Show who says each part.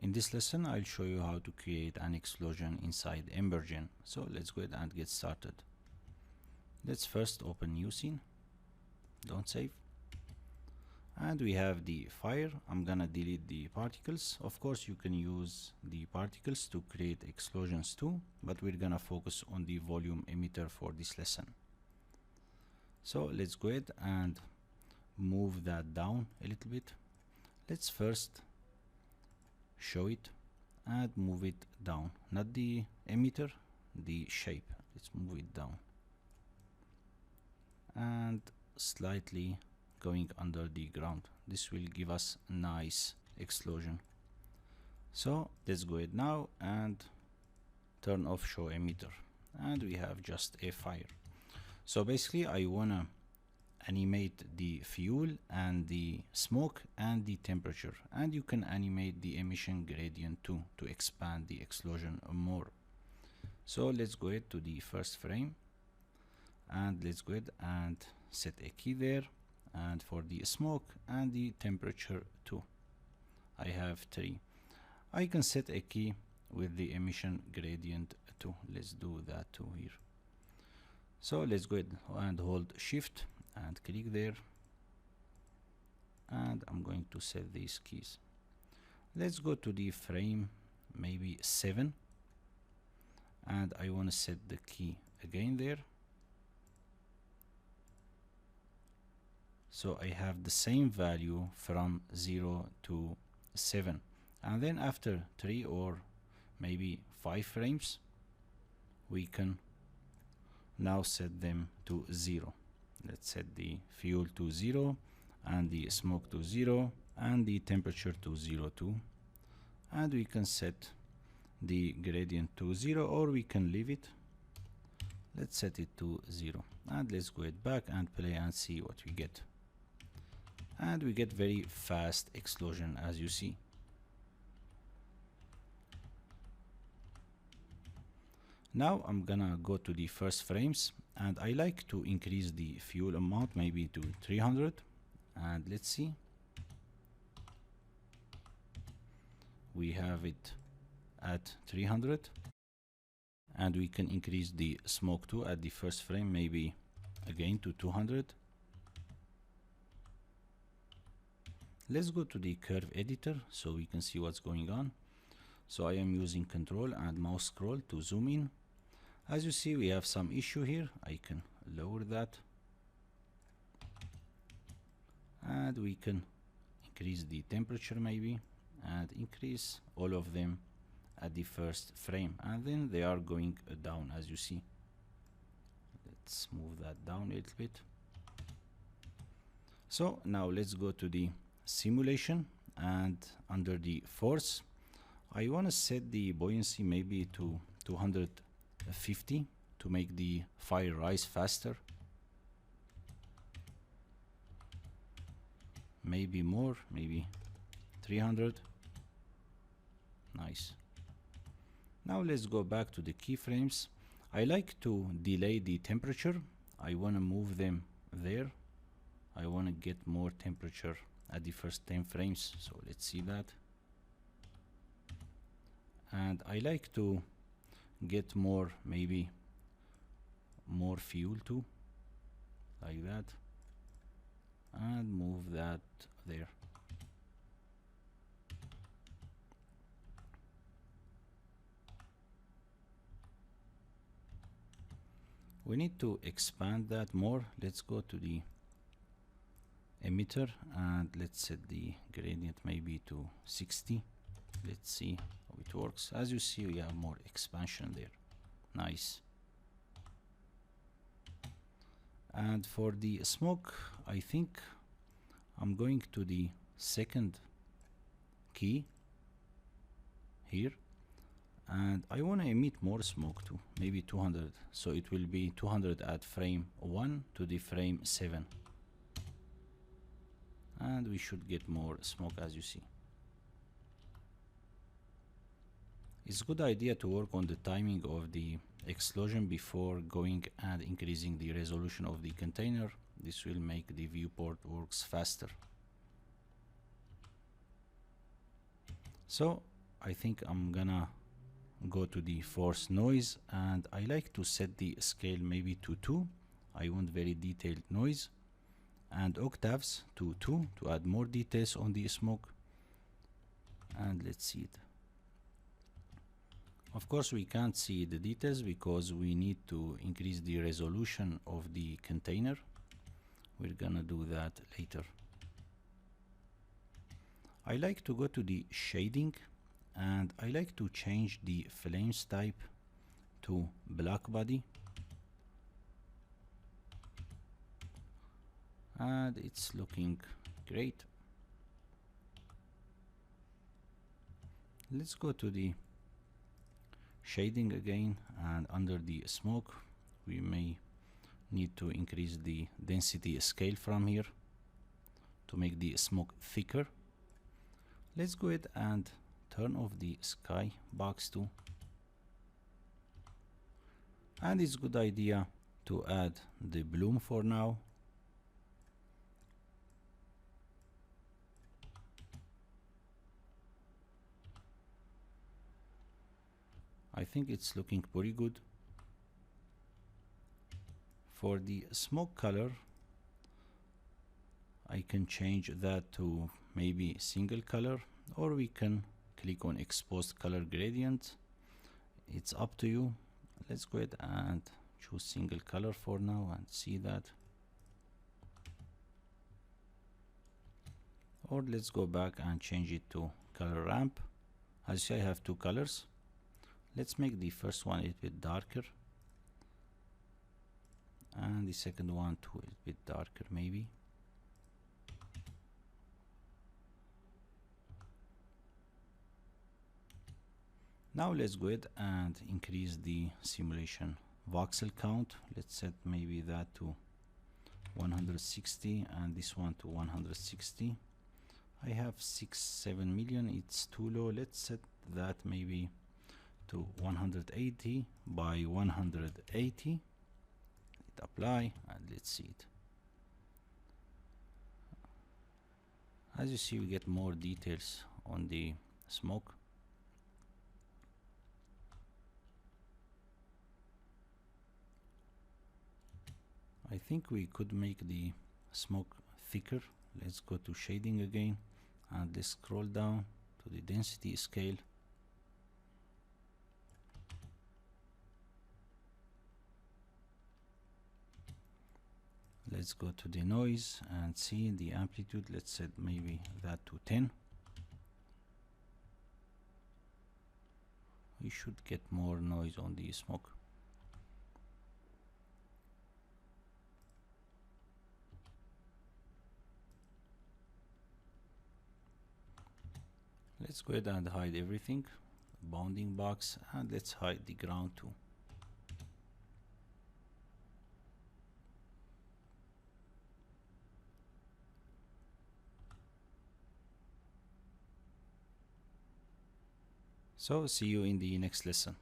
Speaker 1: In this lesson, I'll show you how to create an explosion inside Embergen. So let's go ahead and get started. Let's first open new scene. Don't save. And we have the fire. I'm gonna delete the particles. Of course, you can use the particles to create explosions too, but we're gonna focus on the volume emitter for this lesson. So let's go ahead and move that down a little bit. Let's first show it and move it down, not the emitter, the shape. Let's move it down and slightly going under the ground. This will give us a nice explosion. So let's go ahead now and turn off show emitter, and we have just a fire. So basically I wanna animate the fuel and the smoke and the temperature, and you can animate the emission gradient too to expand the explosion more. So let's go ahead to the first frame and let's go ahead and set a key there, and for the smoke and the temperature too I have 3. I can set a key with the emission gradient too. Let's do that too here. So let's go ahead and hold shift and click there, and I'm going to set these keys. Let's go to the frame maybe 7, and I want to set the key again there. So I have the same value from 0 to 7, and then after 3 or maybe 5 frames we can now set them to 0. Let's set the fuel to 0 and the smoke to 0 and the temperature to 0 too, and we can set the gradient to 0, or we can leave it. Let's set it to 0, and let's go ahead back and play and see what we get. And we get very fast explosion, as you see. Now I'm gonna go to the first frames, and I like to increase the fuel amount maybe to 300, and let's see. We have it at 300, and we can increase the smoke too at the first frame, maybe again to 200. Let's go to the curve editor so we can see what's going on. So I am using control and mouse scroll to zoom in. As you see, we have some issue here. I can lower that, and we can increase the temperature maybe, and increase all of them at the first frame, and then they are going down, as you see. Let's move that down a little bit. So now let's go to the simulation, and under the force I want to set the buoyancy maybe to 250 to make the fire rise faster, maybe more, maybe 300. Nice. Now let's go back to the keyframes. I like to delay the temperature. I want to move them there. I want to get more temperature at the first 10 frames, so let's see that. And I like to get more, maybe more fuel too, like that, and move that there. We need to expand that more. Let's go to the emitter and let's set the gradient maybe to 60. Let's see how it works. As you see, we have more expansion there. Nice. And for the smoke, I think I'm going to the second key here, and I want to emit more smoke too, maybe 200. So it will be 200 at frame 1 to the frame 7, and we should get more smoke, as you see. It's a good idea to work on the timing of the explosion before going and increasing the resolution of the container. This will make the viewport works faster. So I think I'm gonna go to the force noise, and I like to set the scale maybe to 2. I want very detailed noise, and octaves to 2 to add more details on the smoke. And let's see it. Of course we can't see the details because we need to increase the resolution of the container. We're gonna do that later. I like to go to the shading, and I like to change the flames type to black body, and it's looking great. Let's go to the shading again, and under the smoke we may need to increase the density scale from here to make the smoke thicker. Let's go ahead and turn off the sky box too, and it's a good idea to add the bloom for now. I think it's looking pretty good. For the smoke color, I can change that to maybe single color, or we can click on exposed color gradient. It's up to you. Let's go ahead and choose single color for now and see that. Or let's go back and change it to color ramp. As you see, I have two colors. Let's make the first one a little bit darker, and the second one too a little bit darker maybe. Now let's go ahead and increase the simulation voxel count. Let's set maybe that to 160 and this one to 160. I have 6-7 million. It's too low. Let's set that maybe to 180 by 180. Hit apply and let's see it. As you see, we get more details on the smoke. I think we could make the smoke thicker. Let's go to shading again, and let's scroll down to the density scale. Let's go to the noise and see the amplitude. Let's set maybe that to 10. We should get more noise on the smoke. Let's go ahead and hide everything, bounding box, and let's hide the ground too. So see you in the next lesson.